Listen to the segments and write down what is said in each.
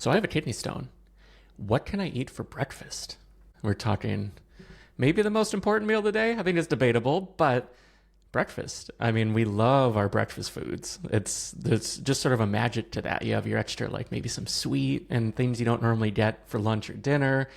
So I have a kidney stone. What can I eat for breakfast? We're talking maybe the most important meal of the day. I think it's debatable, but breakfast. I mean, we love our breakfast foods. There's just sort of a magic to that. You have your extra, like maybe some sweet and things you don't normally get for lunch or dinner.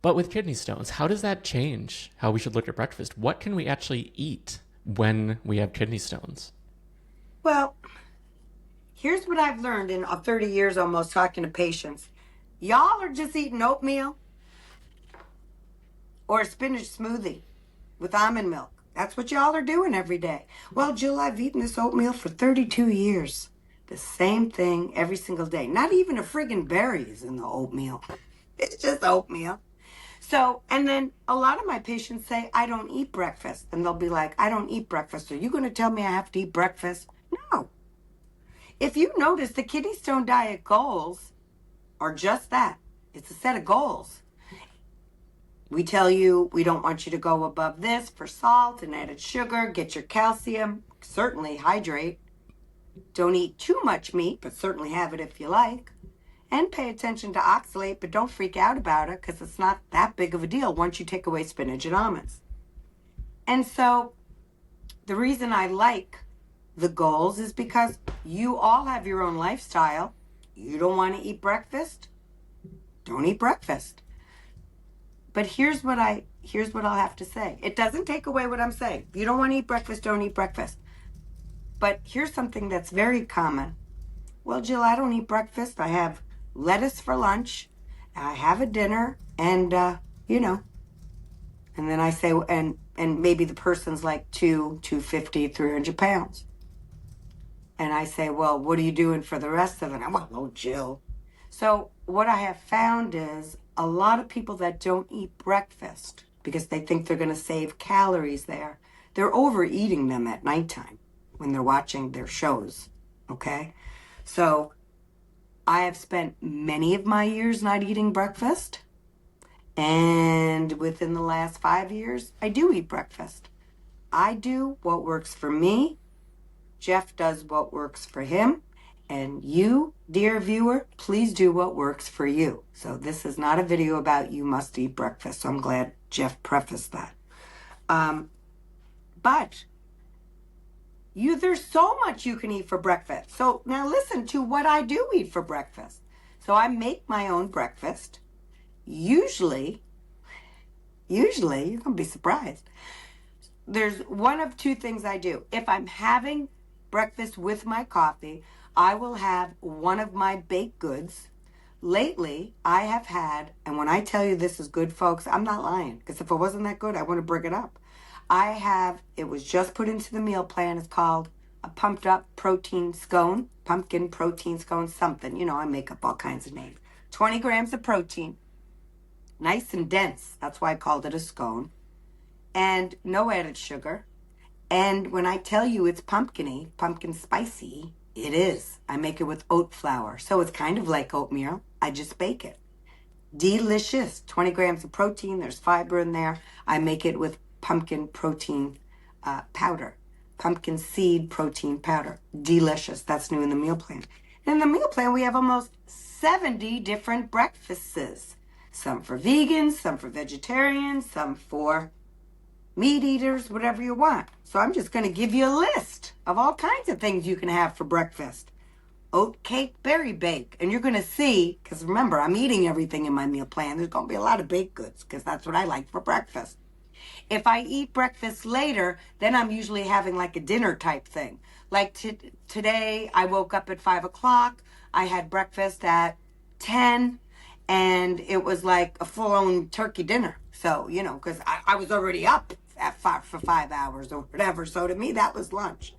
But with kidney stones, how does that change how we should look at breakfast? What can we actually eat when we have kidney stones? Well, here's what I've learned in 30 years almost talking to patients. Y'all are just eating oatmeal or a spinach smoothie with almond milk. That's what y'all are doing every day. Well, Jill, I've eaten this oatmeal for 32 years. The same thing every single day. Not even a friggin' berry is in the oatmeal. It's just oatmeal. So, and then a lot of my patients say, I don't eat breakfast. And they'll be like, I don't eat breakfast. Are you going to tell me I have to eat breakfast? No. If you notice, the kidney stone diet goals are just that. It's a set of goals. We tell you we don't want you to go above this for salt and added sugar. Get your calcium. Certainly hydrate. Don't eat too much meat, but certainly have it if you like. And pay attention to oxalate, but don't freak out about it because it's not that big of a deal once you take away spinach and almonds. And so the reason I like the goals is because you all have your own lifestyle. You don't want to eat breakfast? Don't eat breakfast. But here's what I'll have to say. It doesn't take away what I'm saying. If you don't want to eat breakfast, don't eat breakfast. But here's something that's very common. Well, Jill, I don't eat breakfast. I have lettuce for lunch. I have a dinner, and and then I say, and maybe the person's like 250, 300 pounds. And I say, well, what are you doing for the rest of it? I'm like, oh, Jill. So what I have found is a lot of people that don't eat breakfast because they think they're going to save calories there, they're overeating them at nighttime when they're watching their shows, okay? So I have spent many of my years not eating breakfast. And within the last 5 years, I do eat breakfast. I do what works for me. Jeff does what works for him. And you, dear viewer, please do what works for you. So this is not a video about you must eat breakfast. So I'm glad Jeff prefaced that. But there's so much you can eat for breakfast. So now listen to what I do eat for breakfast. So I make my own breakfast. Usually, you're going to be surprised. There's one of two things I do. If I'm having breakfast with my coffee, I will have one of my baked goods. Lately, I have had, and when I tell you this is good, folks, I'm not lying, because if it wasn't that good, I wouldn't bring it up. It was just put into the meal plan. It's called a pumped up protein scone, pumpkin protein scone, something. I make up all kinds of names. 20 grams of protein, nice and dense. That's why I called it a scone. And no added sugar. And when I tell you it's pumpkin spicy, it is. I make it with oat flour. So it's kind of like oatmeal. I just bake it. Delicious. 20 grams of protein. There's fiber in there. I make it with pumpkin protein powder. Pumpkin seed protein powder. Delicious. That's new in the meal plan. In the meal plan, we have almost 70 different breakfasts. Some for vegans, some for vegetarians, some for meat eaters, whatever you want. So I'm just going to give you a list of all kinds of things you can have for breakfast. Oat cake, berry bake. And you're going to see, because remember, I'm eating everything in my meal plan. There's going to be a lot of baked goods because that's what I like for breakfast. If I eat breakfast later, then I'm usually having like a dinner type thing. Like today, I woke up at 5 o'clock. I had breakfast at 10, and it was like a full-on turkey dinner. So, because I was already up at for 5 hours or whatever. So to me, that was lunch.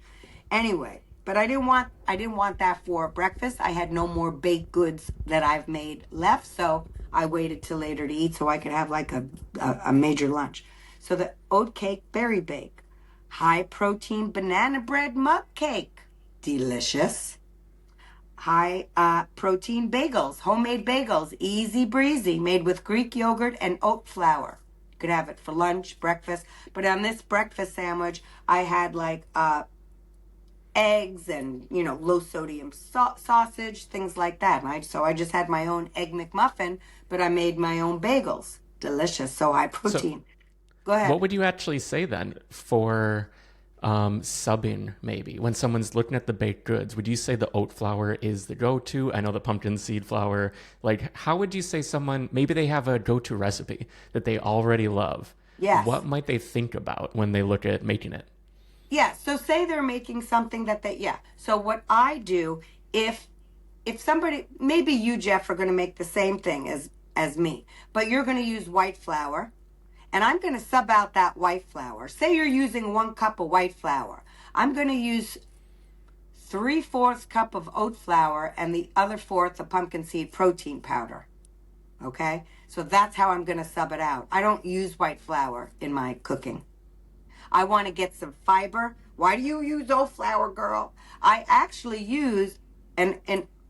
Anyway, but I didn't want that for breakfast. I had no more baked goods that I've made left, so I waited till later to eat so I could have like a major lunch. So the oat cake, berry bake, high protein banana bread mug cake, delicious. High protein bagels, homemade bagels, easy breezy, made with Greek yogurt and oat flour. You could have it for lunch, breakfast. But on this breakfast sandwich, I had like eggs and, low sodium sausage, things like that. So I just had my own egg McMuffin, but I made my own bagels. Delicious, so high So, protein. Go what ahead. would you actually say then for subbing, maybe? When someone's looking at the baked goods, would you say the oat flour is the go to? I know the pumpkin seed flour. Like, how would you say someone, maybe they have a go to recipe that they already love? Yes. What might they think about when they look at making it? Yeah, so say they're making something yeah. So what I do, if somebody, maybe you, Jeff, are going to make the same thing as me, but you're going to use white flour, and I'm going to sub out that white flour. Say you're using 1 cup of white flour. I'm going to use 3/4 cup of oat flour and the other fourth of pumpkin seed protein powder. Okay? So that's how I'm going to sub it out. I don't use white flour in my cooking. I want to get some fiber. Why do you use oat flour, girl? I actually use, and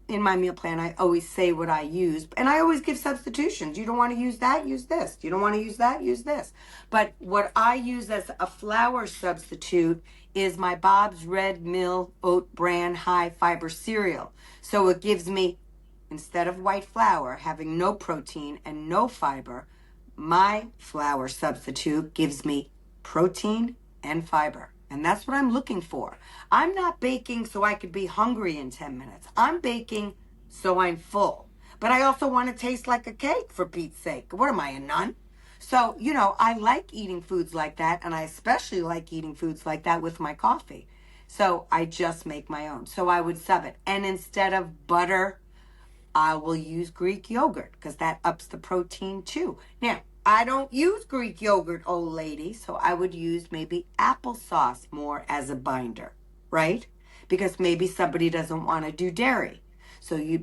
in my meal plan, I always say what I use, and I always give substitutions. You don't want to use that, use this. You don't want to use that, use this. But what I use as a flour substitute is my Bob's Red Mill Oat Bran High Fiber cereal. So it gives me, instead of white flour having no protein and no fiber, my flour substitute gives me protein and fiber. And that's what I'm looking for. I'm not baking so I could be hungry in 10 minutes. I'm baking so I'm full. But I also want to taste like a cake, for Pete's sake. What am I, a nun? So, I like eating foods like that, and I especially like eating foods like that with my coffee. So I just make my own. So I would sub it. And instead of butter, I will use Greek yogurt because that ups the protein too. Now, I don't use Greek yogurt, old lady, so I would use maybe applesauce more as a binder, right? Because maybe somebody doesn't want to do dairy. So you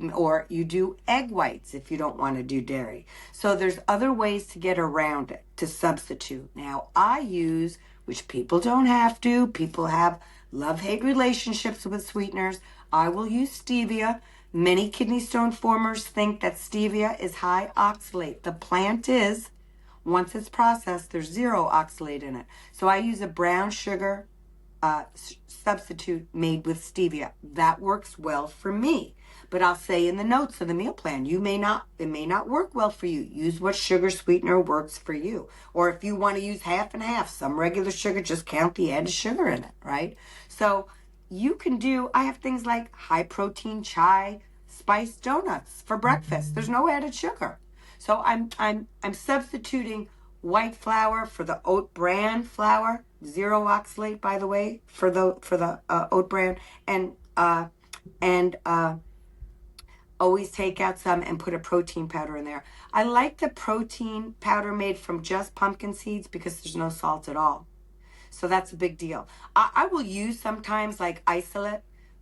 do egg whites if you don't want to do dairy. So there's other ways to get around it, to substitute. Now, I use, which people don't have to, people have love-hate relationships with sweeteners. I will use stevia. Many kidney stone formers think that stevia is high oxalate. The plant is. Once it's processed, there's 0 oxalate in it. So I use a brown sugar substitute made with stevia. That works well for me. But I'll say in the notes of the meal plan, it may not work well for you. Use what sugar sweetener works for you. Or if you want to use half and half, some regular sugar, just count the added sugar in it, right? So you can I have things like high protein chai spiced donuts for breakfast. There's no added sugar. So I'm substituting white flour for the oat bran flour, 0 oxalate, by the way, for the oat bran, and always take out some and put a protein powder in there. I like the protein powder made from just pumpkin seeds because there's no salt at all. So that's a big deal. I will use sometimes like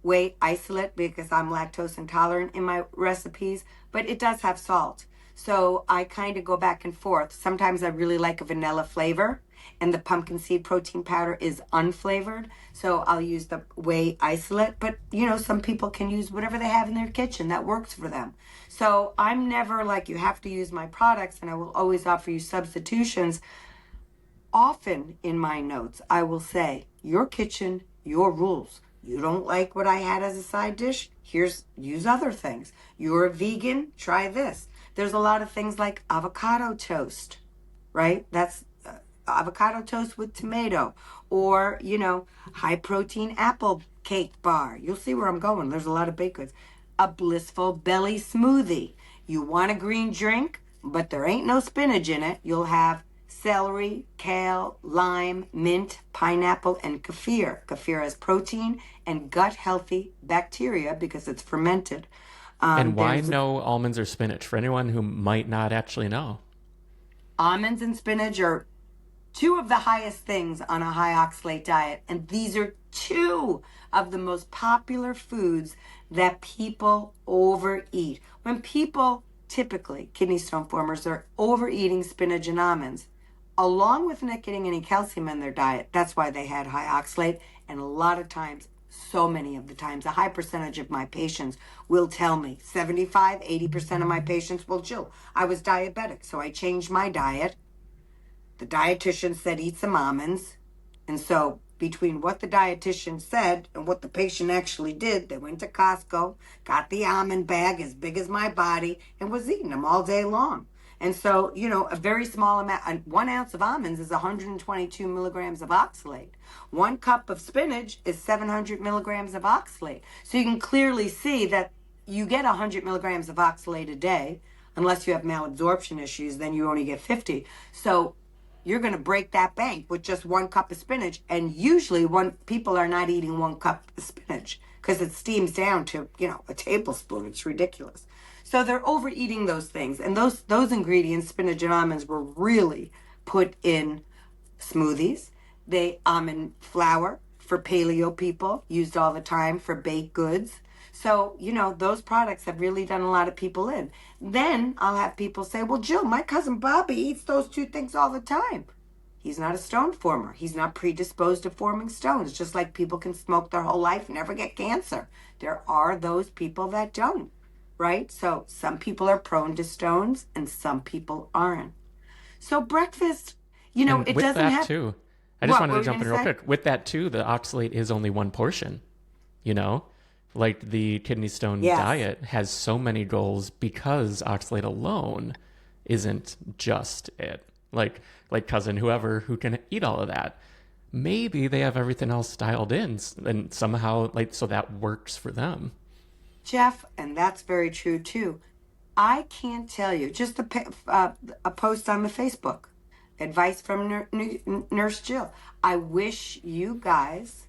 whey isolate, because I'm lactose intolerant in my recipes, but it does have salt. So I kind of go back and forth. Sometimes I really like a vanilla flavor, and the pumpkin seed protein powder is unflavored. So I'll use the whey isolate. But, some people can use whatever they have in their kitchen that works for them. So I'm never like, you have to use my products, and I will always offer you substitutions. Often in my notes, I will say, your kitchen, your rules. You don't like what I had as a side dish? Use other things. You're a vegan? Try this. There's a lot of things like avocado toast, right? That's avocado toast with tomato, or, high protein apple cake bar. You'll see where I'm going. There's a lot of baked goods. A blissful belly smoothie. You want a green drink, but there ain't no spinach in it. You'll have celery, kale, lime, mint, pineapple, and kefir. Kefir has protein and gut-healthy bacteria because it's fermented. And why There's no almonds or spinach for anyone who might not actually know? almonds and spinach are 2 of the highest things on a high oxalate diet, and these are 2 of the most popular foods that people overeat. When people, typically kidney stone formers, are overeating spinach and almonds, along with not getting any calcium in their diet, that's why they had high oxalate. And a lot of times, so many of the times, a high percentage of my patients will tell me, 75, 80% of my patients will, Jill, I was diabetic, so I changed my diet. The dietitian said eat some almonds, and so between what the dietitian said and what the patient actually did. They went to Costco, got the almond bag as big as my body, and was eating them all day long. And so, a very small amount, 1 ounce of almonds is 122 milligrams of oxalate. 1 cup of spinach is 700 milligrams of oxalate. So you can clearly see that you get 100 milligrams of oxalate a day. Unless you have malabsorption issues, then you only get 50. So you're going to break that bank with just 1 cup of spinach. And usually people are not eating 1 cup of spinach because it steams down to, a tablespoon. It's ridiculous. So they're overeating those things. And those ingredients, spinach and almonds, were really put in smoothies. Almond flour for paleo people, used all the time for baked goods. So, those products have really done a lot of people in. Then I'll have people say, well, Jill, my cousin Bobby eats those 2 things all the time. He's not a stone former. He's not predisposed to forming stones, just like people can smoke their whole life and never get cancer. There are those people that don't, right? So some people are prone to stones and some people aren't. So breakfast, And it with doesn't that have... too, I just wanted What to jump were in you real gonna say? quick. With that too, the oxalate is only one portion, you know? Like the kidney stone Yes. diet has so many goals because oxalate alone isn't just it. Like cousin whoever who can eat all of that. Maybe they have everything else dialed in and somehow so that works for them. Jeff, and that's very true too. I can't tell you, just a post on the Facebook, advice from Nurse Jill. I wish you guys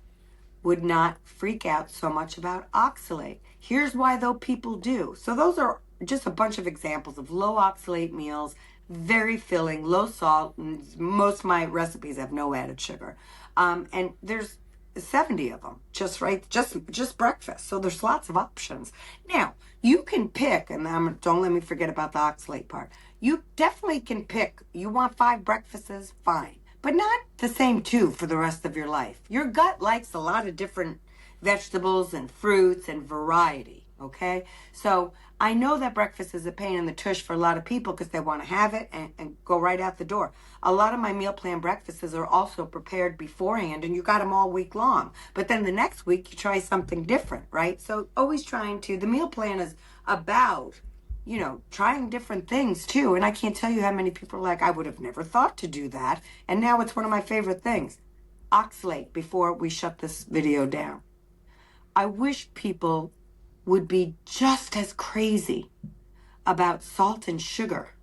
would not freak out so much about oxalate. Here's why, though, people do. So those are just a bunch of examples of low oxalate meals, very filling, low salt. And most of my recipes have no added sugar. And there's 70 of them, just breakfast. So there's lots of options. Now, you can pick, and don't let me forget about the oxalate part. You definitely can pick. You want 5 breakfasts, fine. But not the same 2 for the rest of your life. Your gut likes a lot of different vegetables and fruits and variety, okay? So I know that breakfast is a pain in the tush for a lot of people because they want to have it and go right out the door. A lot of my meal plan breakfasts are also prepared beforehand and you got them all week long. But then the next week you try something different, right? So always the meal plan is about trying different things too. And I can't tell you how many people are like, I would have never thought to do that. And now it's one of my favorite things. Oxalate, before we shut this video down. I wish people would be just as crazy about salt and sugar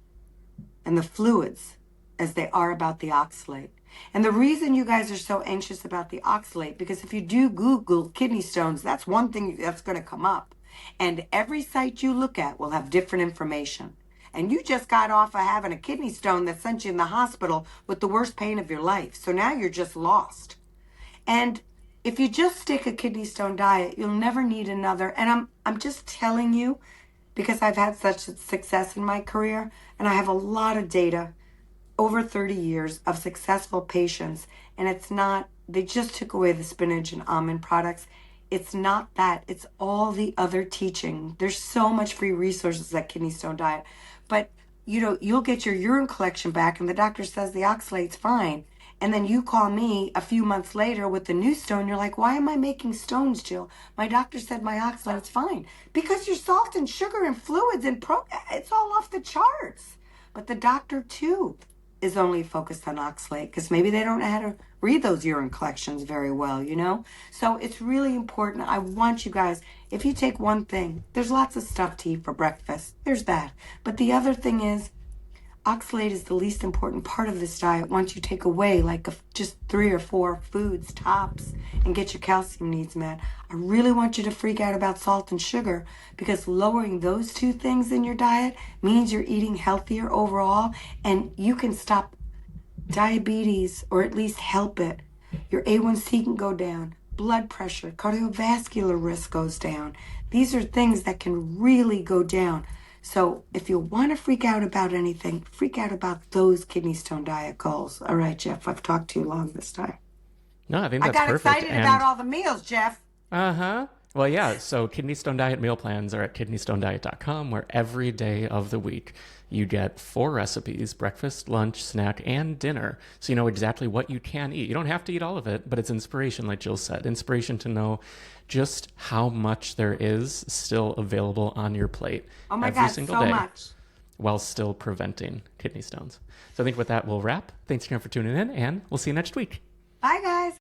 and the fluids as they are about the oxalate. And the reason you guys are so anxious about the oxalate, because if you do Google kidney stones, that's one thing that's going to come up. And every site you look at will have different information. And you just got off of having a kidney stone that sent you in the hospital with the worst pain of your life. So now you're just lost. And if you just stick a kidney stone diet, you'll never need another. And I'm just telling you, because I've had such success in my career, and I have a lot of data, over 30 years of successful patients. And it's not, they just took away the spinach and almond products. It's not that. It's all the other teaching. There's so much free resources at Kidney Stone Diet. But, you'll get your urine collection back and the doctor says the oxalate's fine. And then you call me a few months later with the new stone. You're like, why am I making stones, Jill? My doctor said my oxalate's fine. Because your salt and sugar and fluids and it's all off the charts. But the doctor, too, is only focused on oxalate because maybe they don't know how to read those urine collections very well, So it's really important. I want you guys, if you take one thing, there's lots of stuff to eat for breakfast. There's that. But the other thing is, oxalate is the least important part of this diet once you take away just 3 or 4 foods tops and get your calcium needs met. I really want you to freak out about salt and sugar because lowering those 2 things in your diet means you're eating healthier overall and you can stop diabetes or at least help it. Your A1C can go down, blood pressure, cardiovascular risk goes down. These are things that can really go down. So if you want to freak out about anything, freak out about those kidney stone diet goals. All right, Jeff, I've talked too long this time. No, I think I that's got perfect. excited about all the meals, Jeff. Uh-huh. Well, yeah. So kidney stone diet meal plans are at kidneystonediet.com, where every day of the week you get 4 recipes: breakfast, lunch, snack, and dinner. So you know exactly what you can eat. You don't have to eat all of it, but it's inspiration, like Jill said. Inspiration to know just how much there is still available on your plate Oh my every God, single so day much. while still preventing kidney stones. So I think with that, we'll wrap. Thanks again for tuning in, and we'll see you next week. Bye, guys.